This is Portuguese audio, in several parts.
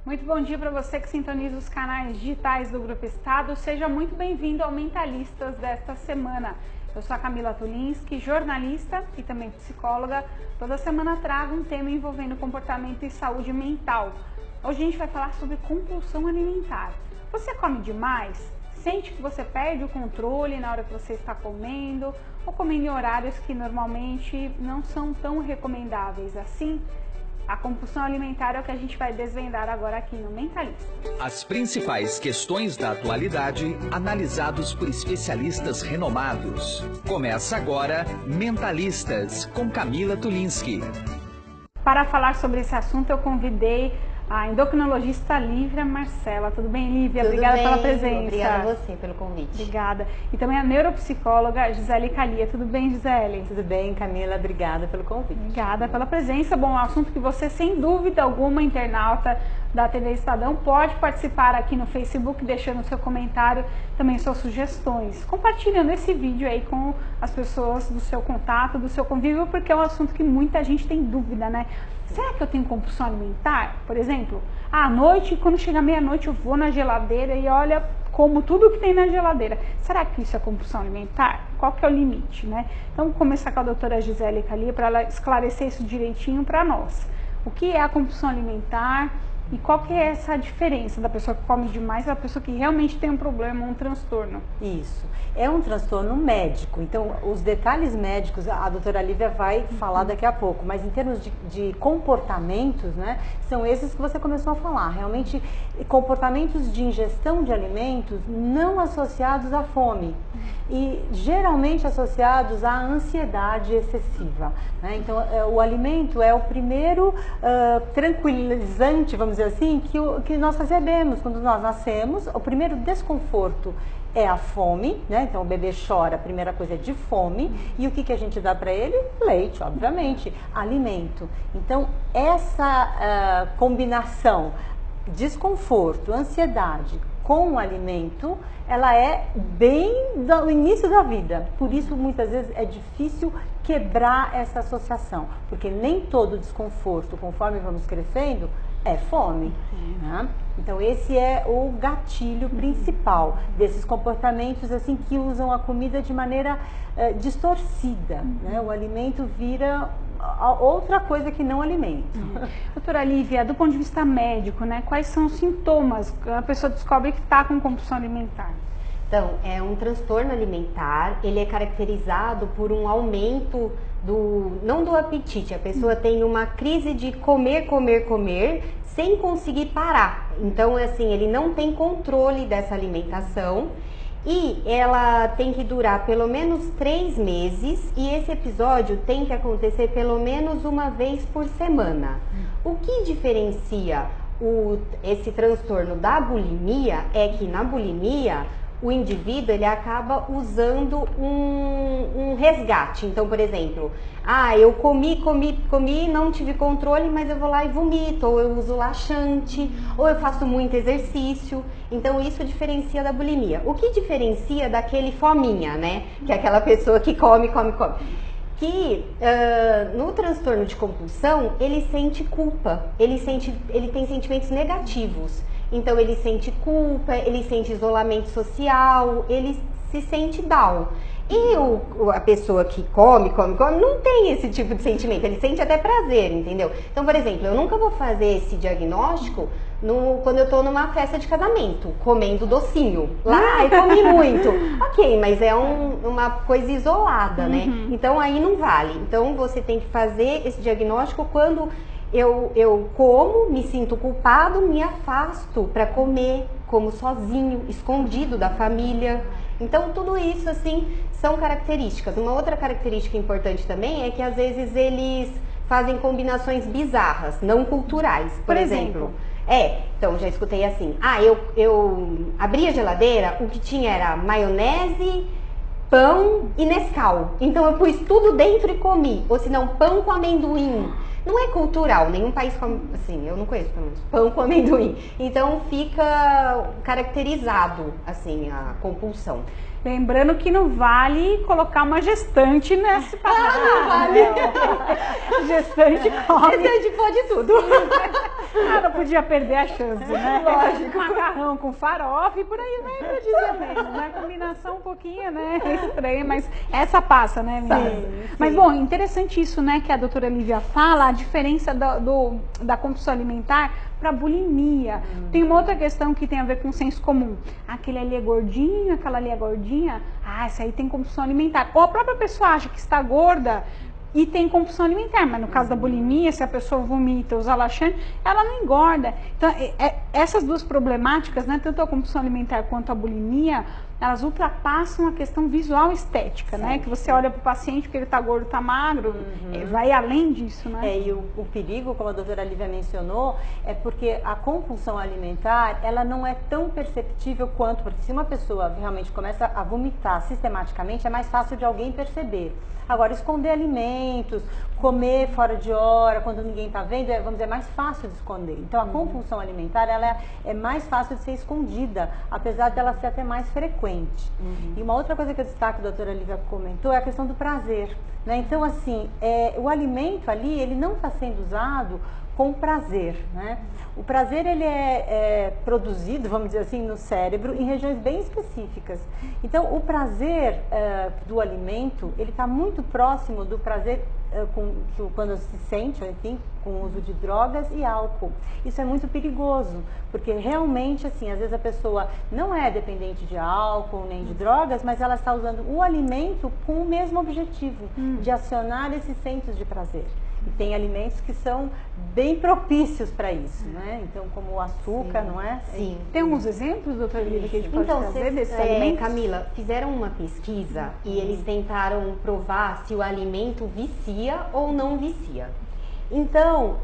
Muito bom dia para você que sintoniza os canais digitais do Grupo Estado. Seja muito bem-vindo ao Mentalistas desta semana. Eu sou a Camila Tulinski, jornalista e também psicóloga. Toda semana trago um tema envolvendo comportamento e saúde mental. Hoje a gente vai falar sobre compulsão alimentar. Você come demais? Sente que você perde o controle na hora que você está comendo ou comendo em horários que normalmente não são tão recomendáveis assim? A compulsão alimentar é o que a gente vai desvendar agora aqui no Mentalista. As principais questões da atualidade, analisados por especialistas renomados. Começa agora Mentalistas, com Camila Tulinski. Para falar sobre esse assunto, eu convidei a endocrinologista Lívia Marcela. Tudo bem, Lívia? Tudo Obrigada bem, pela presença. Obrigada a você pelo convite. Obrigada. E também a neuropsicóloga Gisele Calia. Tudo bem, Gisele? Tudo bem, Camila? Obrigada pelo convite. Obrigada pela presença. Bom, é um assunto que você, sem dúvida alguma, internauta da TV Estadão, pode participar aqui no Facebook, deixando seu comentário, também suas sugestões, compartilhando esse vídeo aí com as pessoas do seu contato, do seu convívio, porque é um assunto que muita gente tem dúvida, né? Será que eu tenho compulsão alimentar? Por exemplo, à noite, quando chega meia-noite, eu vou na geladeira e olha, como tudo que tem na geladeira. Será que isso é compulsão alimentar? Qual que é o limite, né? Então, vou começar com a doutora Gisele Calia para ela esclarecer isso direitinho para nós. O que é a compulsão alimentar? E qual que é essa diferença da pessoa que come demais e da pessoa que realmente tem um problema, um transtorno? Isso. É um transtorno médico. Então, os detalhes médicos, a doutora Lívia vai falar daqui a pouco. Mas em termos de comportamentos, né, são esses que você começou a falar. Realmente, comportamentos de ingestão de alimentos não associados à fome. E geralmente associados à ansiedade excessiva, né? Então, o alimento é o primeiro tranquilizante, vamos dizer assim, que nós recebemos quando nós nascemos. O primeiro desconforto é a fome, né? Então o bebê chora, a primeira coisa é de fome. E o que a gente dá para ele? Leite, obviamente, alimento. Então essa combinação, desconforto, ansiedade com o alimento, ela é bem do início da vida. Por isso, muitas vezes, é difícil quebrar essa associação. Porque nem todo desconforto, conforme vamos crescendo, é fome. Né? Então, esse é o gatilho principal desses comportamentos assim que usam a comida de maneira distorcida. Né? O alimento vira outra coisa que não alimento. Doutora Lívia, do ponto de vista médico, né, quais são os sintomas que a pessoa descobre que está com compulsão alimentar? Então, é um transtorno alimentar, ele é caracterizado por um aumento não do apetite, a pessoa tem uma crise de comer, sem conseguir parar. Então, assim, ele não tem controle dessa alimentação. E ela tem que durar pelo menos 3 meses e esse episódio tem que acontecer pelo menos uma vez por semana. O que diferencia esse transtorno da bulimia é que na bulimia o indivíduo ele acaba usando um resgate. Então, por exemplo, eu comi, não tive controle, mas eu vou lá e vomito, ou eu uso laxante, ou eu faço muito exercício. Então, isso diferencia da bulimia. O que diferencia daquele fominha, né? Que é aquela pessoa que come. Que no transtorno de compulsão, ele sente culpa, ele tem sentimentos negativos. Então ele sente culpa, ele sente isolamento social, ele se sente down. E a pessoa que come, não tem esse tipo de sentimento, ele sente até prazer, entendeu? Então, por exemplo, eu nunca vou fazer esse diagnóstico quando eu tô numa festa de casamento, comendo docinho. Lá, eu comi muito. Ok, mas é uma coisa isolada, né? Então, aí não vale. Então, você tem que fazer esse diagnóstico quando eu como, me sinto culpado, me afasto para comer, como sozinho, escondido da família. Então, tudo isso, assim, são características. Uma outra característica importante também é que, às vezes, eles fazem combinações bizarras, não culturais. Por exemplo, então, já escutei assim, eu abri a geladeira, o que tinha era maionese, pão e Nescau. Então, eu pus tudo dentro e comi. Ou se não, pão com amendoim. Não é cultural, nenhum país come, assim, eu não conheço pelo menos, pão com amendoim. Então fica caracterizado, assim, a compulsão. Lembrando que não vale colocar uma gestante nesse pacote. Não vale. Gestante come. Gestante pode tudo. Não podia perder a chance, né? Lógico. Macarrão com farofa e por aí vai pra dizer menos, né? Combinação um pouquinho, né? Estranha, mas essa passa, né, meninas? Sim. Mas, bom, interessante isso, né, que a doutora Lívia fala, a diferença da compulsão alimentar para bulimia. Tem uma outra questão que tem a ver com o senso comum. Aquele ali é gordinho, aquela ali é gordinha. Essa aí tem compulsão alimentar. Ou a própria pessoa acha que está gorda e tem compulsão alimentar, mas no caso da bulimia, se a pessoa vomita, usa laxante, ela não engorda. Então, essas duas problemáticas, né, tanto a compulsão alimentar quanto a bulimia, elas ultrapassam a questão visual estética, né? Que você olha para o paciente porque ele está gordo, está magro, vai além disso, né? E o perigo, como a doutora Lívia mencionou, é porque a compulsão alimentar, ela não é tão perceptível quanto, porque se uma pessoa realmente começa a vomitar sistematicamente, é mais fácil de alguém perceber. Agora, esconder alimentos, comer fora de hora, quando ninguém está vendo, vamos dizer, é mais fácil de esconder. Então, a compulsão alimentar, ela é mais fácil de ser escondida, apesar dela ser até mais frequente. E uma outra coisa que eu destaco, a doutora Lívia comentou, é a questão do prazer, né? Então, assim, o alimento ali, ele não está sendo usado com prazer, né? O prazer, ele é produzido, vamos dizer assim, no cérebro, em regiões bem específicas. Então, o prazer do alimento, ele está muito próximo do prazer quando se sente, enfim, com o uso de drogas e álcool. Isso é muito perigoso, porque realmente, assim, às vezes a pessoa não é dependente de álcool nem de drogas, mas ela está usando o alimento com o mesmo objetivo, de acionar esses centros de prazer. E tem alimentos que são bem propícios para isso, né? Então, como o açúcar, não é? Sim. Tem alguns exemplos, doutora Lívia, que a gente pode trazer desses alimentos? Camila, fizeram uma pesquisa e eles tentaram provar se o alimento vicia ou não vicia. Então,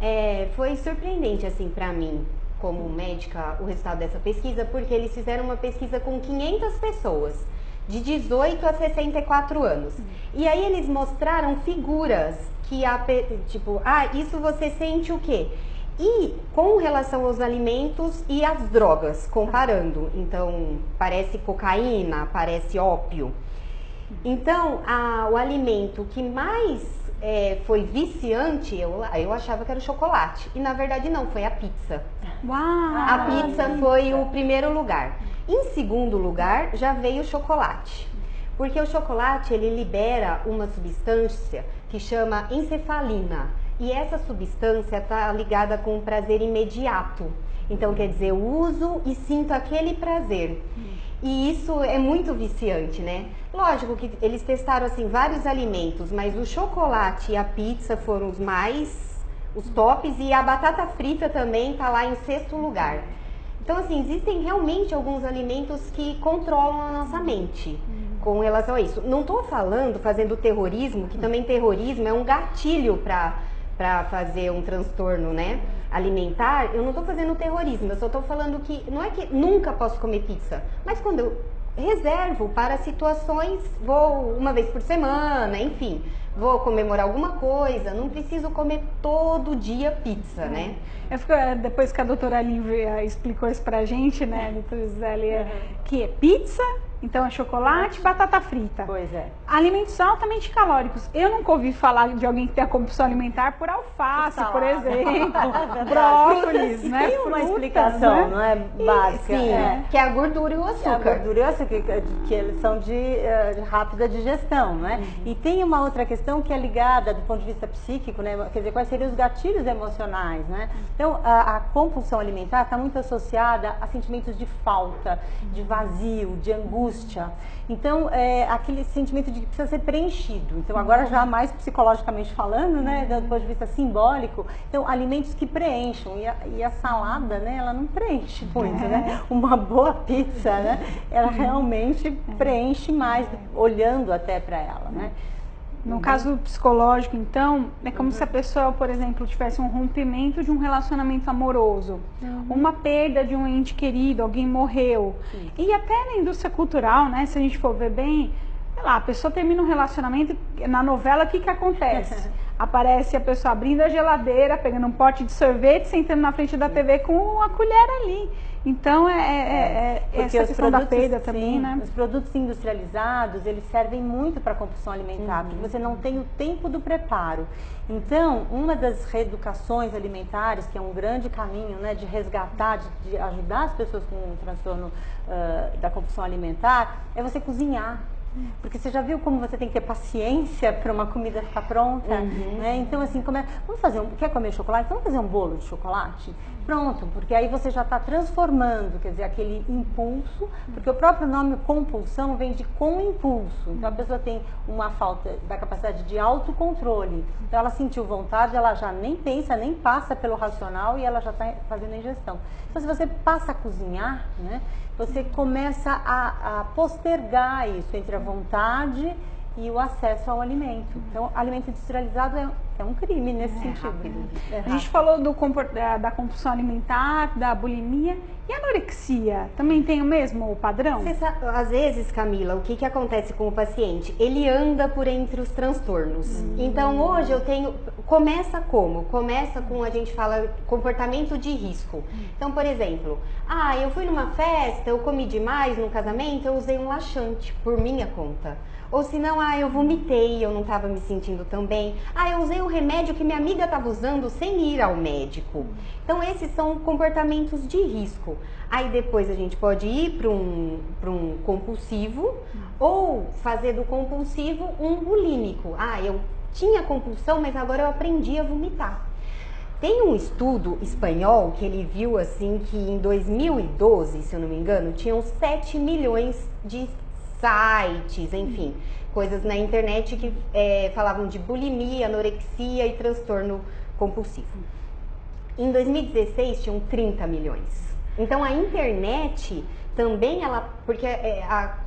foi surpreendente, assim, para mim, como médica, o resultado dessa pesquisa, porque eles fizeram uma pesquisa com 500 pessoas, de 18 a 64 anos. E aí eles mostraram figuras que, tipo, isso você sente o quê? E com relação aos alimentos e às drogas, comparando. Então, parece cocaína, parece ópio. Então, o alimento que mais foi viciante, eu achava que era o chocolate. E na verdade não, foi a pizza. Uau! A pizza foi o primeiro lugar. Em segundo lugar, já veio o chocolate. Porque o chocolate, ele libera uma substância que chama encefalina. E essa substância está ligada com o prazer imediato. Então, quer dizer, eu uso e sinto aquele prazer. E isso é muito viciante, né? Lógico que eles testaram, assim, vários alimentos, mas o chocolate e a pizza foram os tops, e a batata frita também está lá em sexto lugar. Então, assim, existem realmente alguns alimentos que controlam a nossa mente com relação a isso. Não estou fazendo terrorismo, que também terrorismo é um gatilho para fazer um transtorno, né, alimentar. Eu não estou fazendo terrorismo, eu só estou falando que não é que nunca posso comer pizza, mas quando eu reservo para situações, vou uma vez por semana, enfim, vou comemorar alguma coisa, não preciso comer todo dia pizza, né? Depois que a doutora Lívia explicou isso pra gente, né, doutora Gisele, que é pizza, então é chocolate e batata frita. Pois é. Alimentos altamente calóricos. Eu nunca ouvi falar de alguém que tem a compulsão alimentar por alface, por exemplo, brócolis, né? Tem uma frutas, explicação, né? não é básica? Sim, que é a gordura e o açúcar. A gordura e o açúcar, que eles são de rápida digestão, né? E tem uma outra questão que é ligada do ponto de vista psíquico, né? Quer dizer, quais seriam os gatilhos emocionais, né? Então, a compulsão alimentar está muito associada a sentimentos de falta, de vazio, de angústia. Então, aquele sentimento de que precisa ser preenchido. Então, agora já mais psicologicamente falando, né, do ponto de vista simbólico, então, alimentos que preencham. E a salada, né, ela não preenche muito, né? Uma boa pizza, né, ela realmente preenche mais, olhando até para ela, né? No caso psicológico, então, é como se a pessoa, por exemplo, tivesse um rompimento de um relacionamento amoroso, uma perda de um ente querido, alguém morreu. E até na indústria cultural, né, se a gente for ver bem, sei lá, a pessoa termina um relacionamento, na novela o que acontece? aparece a pessoa abrindo a geladeira, pegando um pote de sorvete, sentando na frente da TV com a colher ali. Então, essa questão da perda também, né? Os produtos industrializados, eles servem muito para a compulsão alimentar, porque você não tem o tempo do preparo. Então, uma das reeducações alimentares, que é um grande caminho, né, de resgatar, de ajudar as pessoas com o transtorno da compulsão alimentar, é você cozinhar. Porque você já viu como você tem que ter paciência para uma comida ficar pronta, né? Então, assim, vamos fazer quer comer chocolate? Vamos fazer um bolo de chocolate? Pronto, porque aí você já está transformando, quer dizer, aquele impulso, porque o próprio nome compulsão vem de com impulso. Então, a pessoa tem uma falta da capacidade de autocontrole. Então, ela sentiu vontade, ela já nem pensa, nem passa pelo racional e ela já está fazendo a ingestão. Então, se você passa a cozinhar, né, você começa a postergar isso entre a vontade e o acesso ao alimento. Então, alimento industrializado é um crime nesse sentido. A gente falou da compulsão alimentar, da bulimia e a anorexia. Também tem o mesmo padrão? Às vezes, Camila, o que acontece com o paciente? Ele anda por entre os transtornos. Então, hoje eu tenho... Começa como? Começa com, a gente fala, comportamento de risco. Então, por exemplo, eu fui numa festa, eu comi demais no casamento, eu usei um laxante por minha conta. Ou se não, eu vomitei, eu não estava me sentindo tão bem. Eu usei um remédio que minha amiga estava usando sem ir ao médico. Então, esses são comportamentos de risco. Aí depois a gente pode ir para um compulsivo ou fazer do compulsivo um bulímico. Eu tinha compulsão, mas agora eu aprendi a vomitar. Tem um estudo espanhol que ele viu assim que em 2012, se eu não me engano, tinham 7 milhões de sites, enfim, coisas na internet que falavam de bulimia, anorexia e transtorno compulsivo. Em 2016 tinham 30 milhões. Então a internet também, porque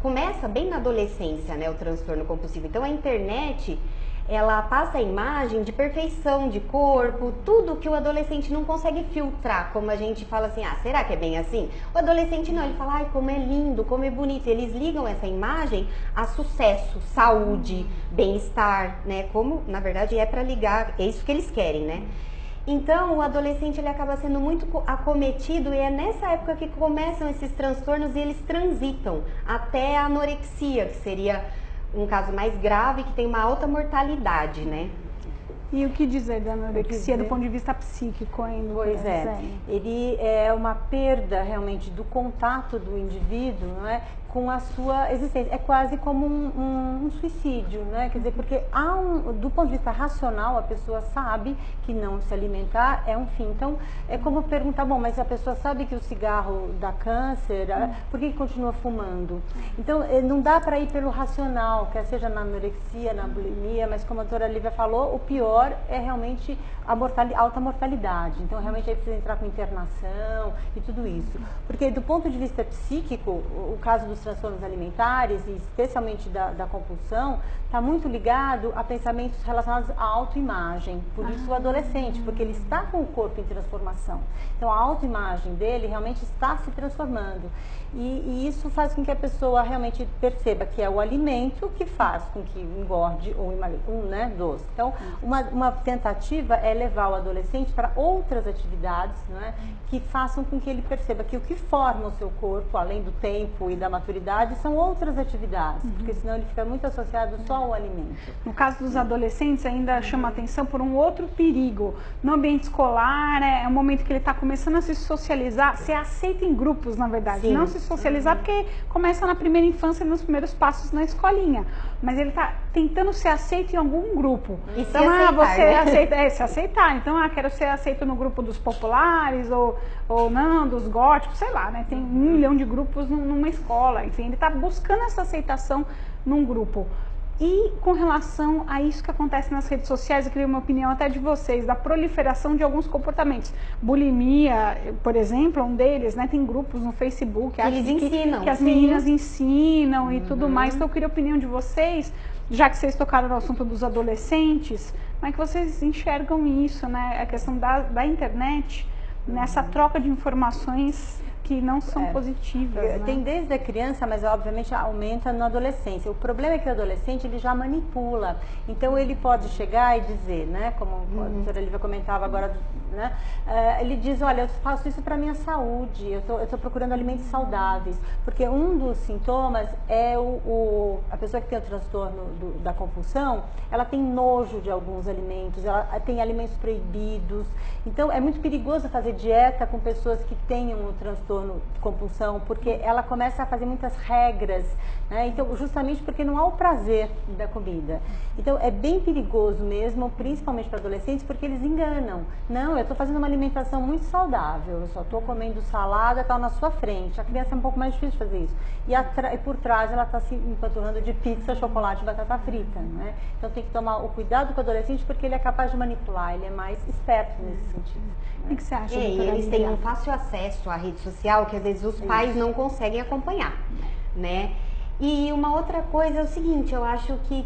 começa bem na adolescência, né, o transtorno compulsivo. Então a internet, ela passa a imagem de perfeição de corpo, tudo que o adolescente não consegue filtrar, como a gente fala assim, será que é bem assim? O adolescente não, ele fala, como é lindo, como é bonito. Eles ligam essa imagem a sucesso, saúde, bem-estar, né? Como, na verdade, é para ligar, é isso que eles querem, né? Então, o adolescente, ele acaba sendo muito acometido e é nessa época que começam esses transtornos e eles transitam até a anorexia, que seria um caso mais grave, que tem uma alta mortalidade, né? E o que dizer da anorexia do ponto de vista psíquico ainda? Pois ele é uma perda realmente do contato do indivíduo, não é, com a sua existência. É quase como um suicídio, né? Quer dizer, porque do ponto de vista racional, a pessoa sabe que não se alimentar é um fim. Então, é como perguntar, mas a pessoa sabe que o cigarro dá câncer, por que continua fumando? Então, não dá para ir pelo racional, quer seja na anorexia, na bulimia, mas como a doutora Lívia falou, o pior é realmente a alta mortalidade. Então, realmente aí precisa entrar com internação e tudo isso. Porque do ponto de vista psíquico, o caso dos transtornos alimentares, e especialmente da compulsão, está muito ligado a pensamentos relacionados à autoimagem. Por isso o adolescente, porque ele está com o corpo em transformação. Então a autoimagem dele realmente está se transformando. E isso faz com que a pessoa realmente perceba que é o alimento que faz com que engorde ou emagreça, doce. Então, uma tentativa é levar o adolescente para outras atividades, né, que façam com que ele perceba que o que forma o seu corpo, além do tempo e da maturidade, são outras atividades, porque senão ele fica muito associado só ao alimento. No caso dos adolescentes, ainda chama atenção por um outro perigo. No ambiente escolar, é um momento que ele está começando a se socializar, se aceita em grupos, na verdade, não se socializar, porque começa na primeira infância, nos primeiros passos na escolinha, mas ele está tentando ser aceito em algum grupo. E então, se aceitar, você né? aceita, se aceitar. Então, quero ser aceito no grupo dos populares ou não, dos góticos, sei lá, né? Tem 1 milhão de grupos numa escola, enfim, ele está buscando essa aceitação num grupo. E com relação a isso que acontece nas redes sociais, eu queria uma opinião até de vocês, da proliferação de alguns comportamentos. Bulimia, por exemplo, um deles, né? Tem grupos no Facebook eles ensinam, que as meninas ensinam e tudo mais. Então eu queria a opinião de vocês, já que vocês tocaram no assunto dos adolescentes, como é que vocês enxergam isso, né? A questão da internet, nessa troca de informações que não são positivas, né? Tem desde a criança, mas obviamente aumenta na adolescência. O problema é que o adolescente ele já manipula. Então ele pode chegar e dizer, né, como a doutora Lívia comentava agora, né, ele diz, olha, eu faço isso para minha saúde, eu tô procurando alimentos saudáveis, porque um dos sintomas é a pessoa que tem o transtorno da compulsão, ela tem nojo de alguns alimentos, ela tem alimentos proibidos. Então é muito perigoso fazer dieta com pessoas que tenham o transtorno de compulsão, porque ela começa a fazer muitas regras, né? Então, justamente porque não há o prazer da comida. Então é bem perigoso mesmo, principalmente para adolescentes, porque eles enganam. Não, eu estou fazendo uma alimentação muito saudável, eu só estou comendo salada, tal, na sua frente. A criança é um pouco mais difícil de fazer isso. E por trás ela está se empanturrando de pizza, chocolate e batata frita, né? Então tem que tomar o cuidado com o adolescente, porque ele é capaz de manipular, ele é mais esperto nesse sentido. O que você acha, E doutora eles Lívia? têm um fácil acesso à rede social que às vezes os pais não conseguem acompanhar, né? E uma outra coisa é o seguinte, eu acho que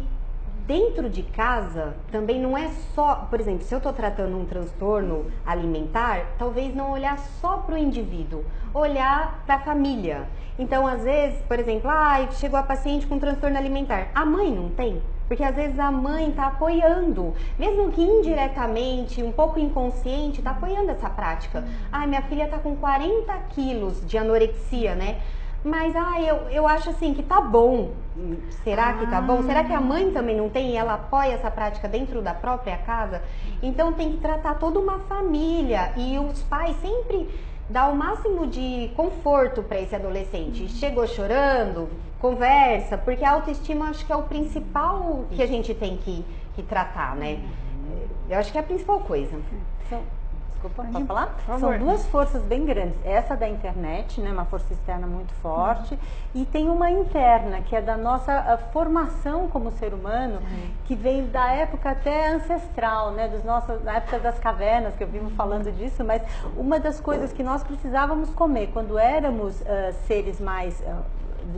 dentro de casa também não é só, por exemplo, se eu estou tratando um transtorno alimentar, talvez não olhar só para o indivíduo, olhar para a família. Então, às vezes, por exemplo, chegou a paciente com transtorno alimentar, a mãe não tem? Porque às vezes a mãe está apoiando, mesmo que indiretamente, um pouco inconsciente, está apoiando essa prática. Minha filha está com 40 quilos de anorexia, né? Mas eu acho assim que tá bom. Será que tá bom? Será que a mãe também não tem e ela apoia essa prática dentro da própria casa? Então tem que tratar toda uma família e os pais sempre dá o máximo de conforto para esse adolescente. Chegou chorando, conversa, porque a autoestima acho que é o principal que a gente tem que tratar, né? Eu acho que é a principal coisa. Desculpa, pode falar? São duas forças bem grandes. Essa da internet, né, uma força externa muito forte, e tem uma interna, que é da nossa formação como ser humano, que vem da época até ancestral, né, da época das cavernas, que eu vivo falando disso, mas uma das coisas que nós precisávamos comer quando éramos seres mais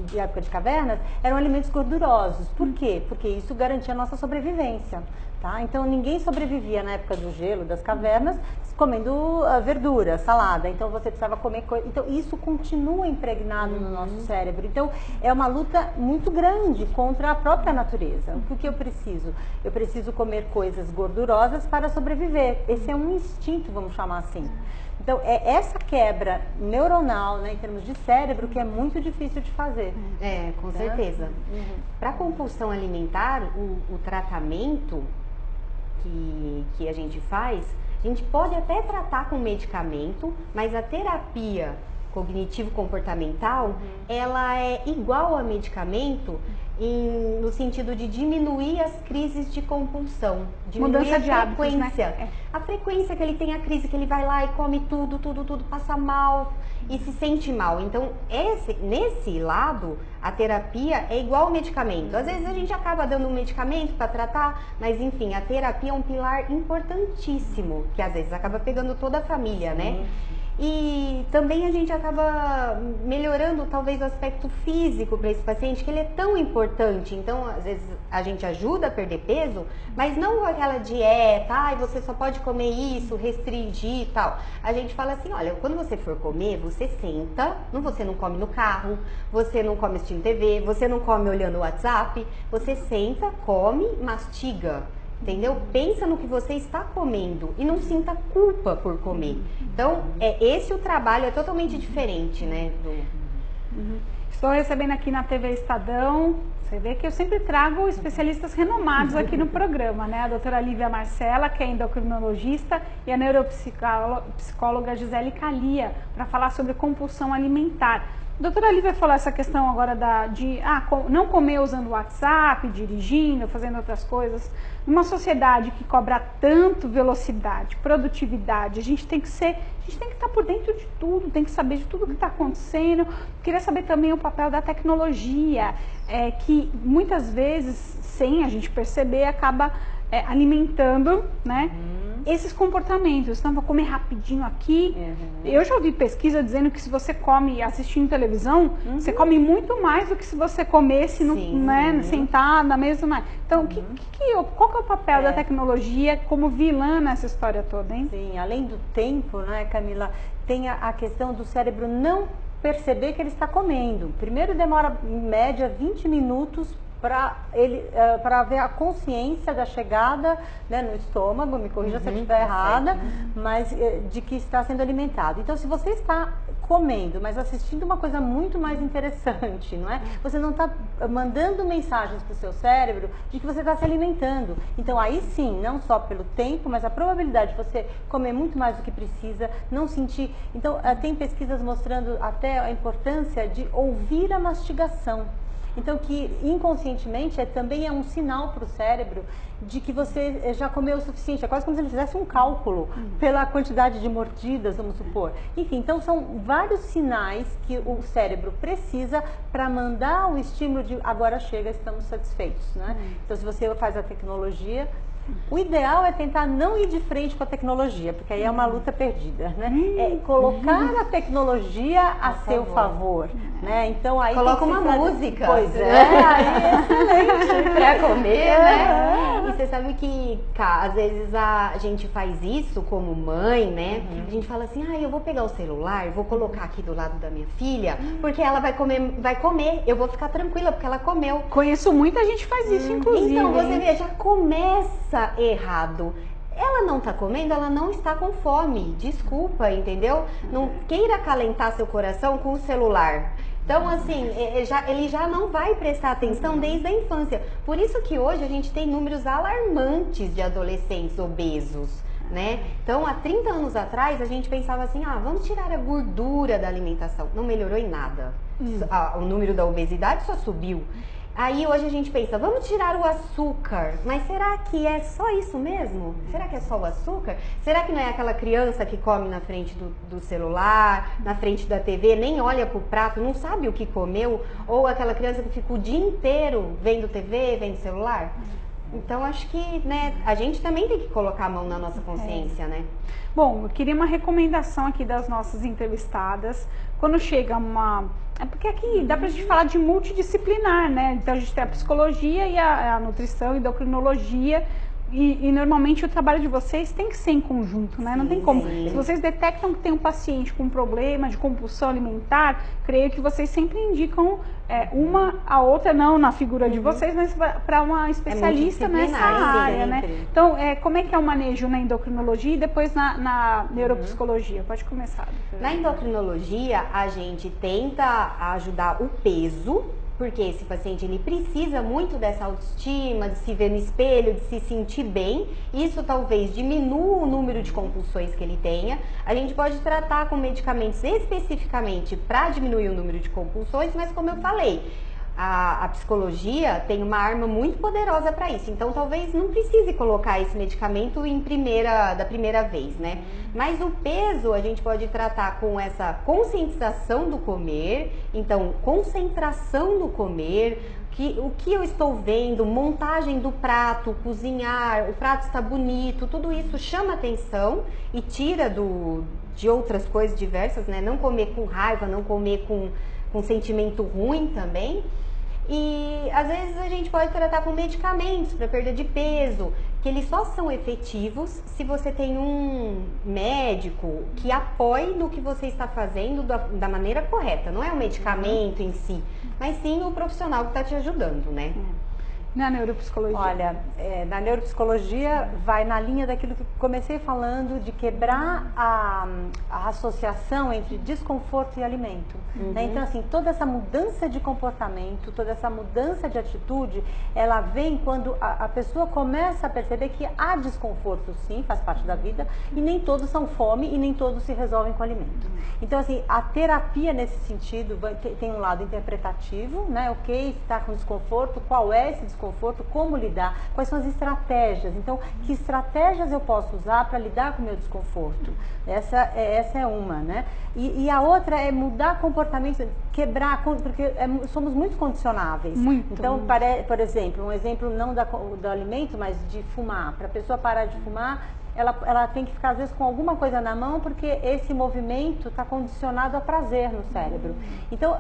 de época de cavernas, eram alimentos gordurosos. Por quê? Porque isso garantia a nossa sobrevivência. Tá? Então ninguém sobrevivia na época do gelo, das cavernas, comendo verdura, salada. Então você precisava comer coisa. Então isso continua impregnado no nosso cérebro. Então é uma luta muito grande contra a própria natureza. O que eu preciso? Eu preciso comer coisas gordurosas para sobreviver. Esse é um instinto, vamos chamar assim. Então, é essa quebra neuronal, né, em termos de cérebro, que é muito difícil de fazer. Com certeza. Para compulsão alimentar, o tratamento que a gente faz, a gente pode até tratar com medicamento, mas a terapia cognitivo-comportamental, ela é igual a medicamento no sentido de diminuir as crises de compulsão, diminuir mudança de hábitos, frequência. né? A frequência que ele tem a crise, que ele vai lá e come tudo, passa mal e se sente mal. Então, nesse lado, a terapia é igual ao medicamento. Às vezes a gente acaba dando um medicamento para tratar, mas enfim, a terapia é um pilar importantíssimo, que às vezes acaba pegando toda a família, né? E também a gente acaba melhorando talvez o aspecto físico para esse paciente, que ele é tão importante. Então, às vezes a gente ajuda a perder peso, mas não com aquela dieta, você só pode comer isso, restringir e tal. A gente fala assim, olha, quando você for comer, você senta, você não come no carro, você não come assistindo TV, você não come olhando o WhatsApp, você senta, come, mastiga. Entendeu? Pensa no que você está comendo e não sinta culpa por comer. Então, esse o trabalho é totalmente diferente, né? Estou recebendo aqui na TV Estadão, você vê que eu sempre trago especialistas renomados aqui no programa, né? A doutora Lívia Marcela, que é endocrinologista, e a neuropsicóloga Gisele Calia, para falar sobre compulsão alimentar. A doutora Lívia falou essa questão agora de não comer usando o WhatsApp, dirigindo, fazendo outras coisas. Numa sociedade que cobra tanto velocidade, produtividade, a gente tem que estar por dentro de tudo, tem que saber de tudo que está acontecendo. Queria saber também o papel da tecnologia, que muitas vezes, sem a gente perceber, acaba alimentando, né, esses comportamentos. Então, vou comer rapidinho aqui. Eu já ouvi pesquisa dizendo que se você come assistindo televisão, você come muito mais do que se você comesse sentado na mesa. Então, qual que é o papel da tecnologia como vilã nessa história toda, hein? Sim, além do tempo, né, Camila, tem a questão do cérebro não perceber que ele está comendo. Primeiro demora em média 20 minutos para ver a consciência da chegada, né, no estômago, me corrija se eu estiver errada, mas de que está sendo alimentado. Então, se você está comendo, mas assistindo uma coisa muito mais interessante, não é? Você não está mandando mensagens para o seu cérebro de que você está se alimentando. Então, aí sim, não só pelo tempo, mas a probabilidade de você comer muito mais do que precisa, não sentir... Então, tem pesquisas mostrando até a importância de ouvir a mastigação. Então, que inconscientemente também é um sinal para o cérebro de que você já comeu o suficiente. É quase como se ele fizesse um cálculo pela quantidade de mordidas, vamos supor. Enfim, então são vários sinais que o cérebro precisa para mandar o estímulo de agora chega, estamos satisfeitos, né? Então, se você faz a tecnologia... O ideal é tentar não ir de frente com a tecnologia, porque aí é uma luta perdida, né? É colocar a tecnologia a seu favor, né? Então aí coloca uma música. Pois é, aí é excelente para comer, né? E você sabe que, às vezes a gente faz isso como mãe, né? A gente fala assim, eu vou pegar o celular, vou colocar aqui do lado da minha filha, porque ela vai comer, eu vou ficar tranquila porque ela comeu. Conheço muita gente que faz isso, inclusive. Então você vê, já começa errado. Ela não tá comendo, ela não está com fome. Desculpa, entendeu? Não queira acalentar seu coração com o celular. Então, assim, ele já não vai prestar atenção desde a infância. Por isso que hoje a gente tem números alarmantes de adolescentes obesos, né? Então, há 30 anos atrás, a gente pensava assim, vamos tirar a gordura da alimentação. Não melhorou em nada. O número da obesidade só subiu. Aí hoje a gente pensa, vamos tirar o açúcar, mas será que é só isso mesmo? Será que é só o açúcar? Será que não é aquela criança que come na frente do celular, na frente da TV, nem olha pro prato, não sabe o que comeu? Ou aquela criança que fica o dia inteiro vendo TV, vendo celular? Então, acho que, né, a gente também tem que colocar a mão na nossa consciência, né? Bom, eu queria uma recomendação aqui das nossas entrevistadas. Quando chega É porque aqui dá pra gente falar de multidisciplinar, né? Então, a gente tem a psicologia e a nutrição, a endocrinologia. E normalmente o trabalho de vocês tem que ser em conjunto, né? Não tem como. Se vocês detectam que tem um paciente com um problema de compulsão alimentar, creio que vocês sempre indicam uma a outra, não na figura de vocês, mas para uma especialista nessa área, né? Então, como é que é o manejo na endocrinologia e depois na neuropsicologia? Pode começar. Na endocrinologia, a gente tenta ajudar o peso, porque esse paciente ele precisa muito dessa autoestima, de se ver no espelho, de se sentir bem. Isso talvez diminua o número de compulsões que ele tenha. A gente pode tratar com medicamentos especificamente para diminuir o número de compulsões, mas como eu falei, a psicologia tem uma arma muito poderosa para isso. Então, talvez não precise colocar esse medicamento da primeira vez, né? Mas o peso a gente pode tratar com essa conscientização do comer, então, concentração do comer, o que eu estou vendo, montagem do prato, cozinhar, o prato está bonito, tudo isso chama atenção e tira de outras coisas diversas, né? Não comer com raiva, não comer com sentimento ruim também. E às vezes a gente pode tratar com medicamentos para perda de peso, que eles só são efetivos se você tem um médico que apoie no que você está fazendo da maneira correta. Não é o medicamento em si, mas sim o profissional que está te ajudando, né? Na neuropsicologia? Olha, na neuropsicologia vai na linha daquilo que comecei falando, de quebrar a associação entre desconforto e alimento. Né? Então, assim, toda essa mudança de comportamento, toda essa mudança de atitude, ela vem quando a pessoa começa a perceber que há desconforto, sim, faz parte da vida, e nem todos são fome e nem todos se resolvem com alimento. Então, assim, a terapia nesse sentido tem um lado interpretativo, né? Ok, está com desconforto, qual é esse desconforto? Como lidar, quais são as estratégias, então que estratégias eu posso usar para lidar com o meu desconforto, essa é uma, né? E a outra é mudar comportamento, quebrar, porque somos muito condicionáveis. Então, por exemplo, um exemplo não do alimento, mas de fumar, para a pessoa parar de fumar, ela tem que ficar às vezes com alguma coisa na mão, porque esse movimento está condicionado a prazer no cérebro. Então,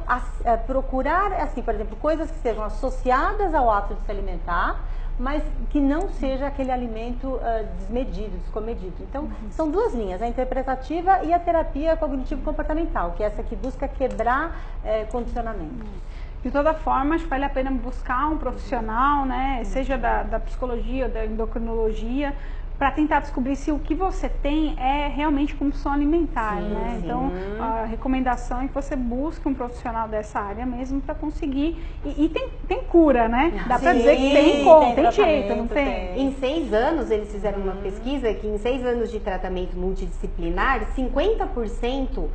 procurar, assim, por exemplo, coisas que sejam associadas ao ato de se alimentar, mas que não seja aquele alimento desmedido, descomedido. Então, são duas linhas, a interpretativa e a terapia cognitivo-comportamental, que é essa que busca quebrar condicionamento. De toda forma, acho que vale a pena buscar um profissional, né, seja da psicologia ou da endocrinologia, para tentar descobrir se o que você tem é realmente compulsão alimentar, né? Então, a recomendação é que você busque um profissional dessa área mesmo para conseguir. E tem cura, né? Dá para dizer que tem jeito, não tem? Em 6 anos, eles fizeram uma pesquisa que em 6 anos de tratamento multidisciplinar, 50%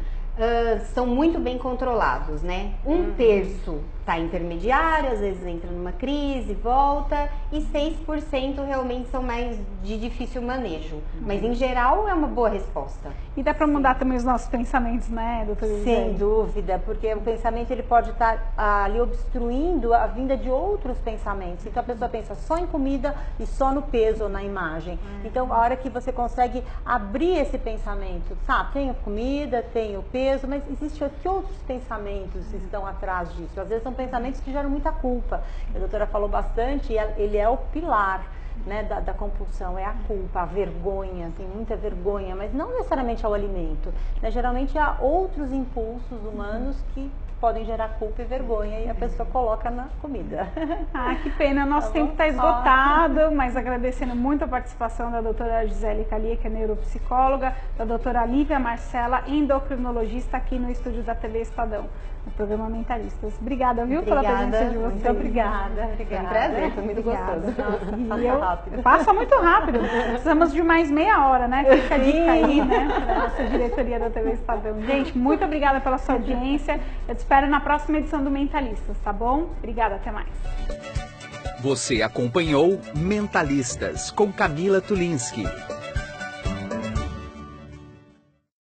são muito bem controlados, né? 1/3 está intermediário, às vezes entra numa crise, volta, e 6% realmente são mais de difícil manejo. Mas em geral é uma boa resposta. E dá para mudar também os nossos pensamentos, né, doutora? Sem dúvida, porque o pensamento ele pode estar ali obstruindo a vinda de outros pensamentos. Então a pessoa pensa só em comida e só no peso ou na imagem. Então a hora que você consegue abrir esse pensamento, sabe, tem a comida, tem o peso, mas existe que outros pensamentos estão atrás disso? Às vezes são pensamentos que geram muita culpa. A doutora falou bastante, ele é o pilar, né, da compulsão, é a culpa, a vergonha, tem muita vergonha, mas não necessariamente ao alimento, né? Geralmente há outros impulsos humanos que podem gerar culpa e vergonha e a pessoa coloca na comida. Ah, que pena, nosso tempo está esgotado, mas agradecendo muito a participação da doutora Gisele Calia, que é neuropsicóloga, da doutora Lívia Marcela, endocrinologista, aqui no estúdio da TV Estadão, no programa Mentalistas. Obrigada, viu, pela presença de vocês. Muito obrigada. Foi um prazer, foi muito gostoso. Passa rápido. Passa muito rápido. Precisamos de mais meia hora, né? Fica a dica aí, né, da nossa diretoria da TV Estadão. Gente, muito obrigada pela sua audiência. Eu te espero na próxima edição do Mentalistas, tá bom? Obrigada, até mais. Você acompanhou Mentalistas com Camila Tulinski.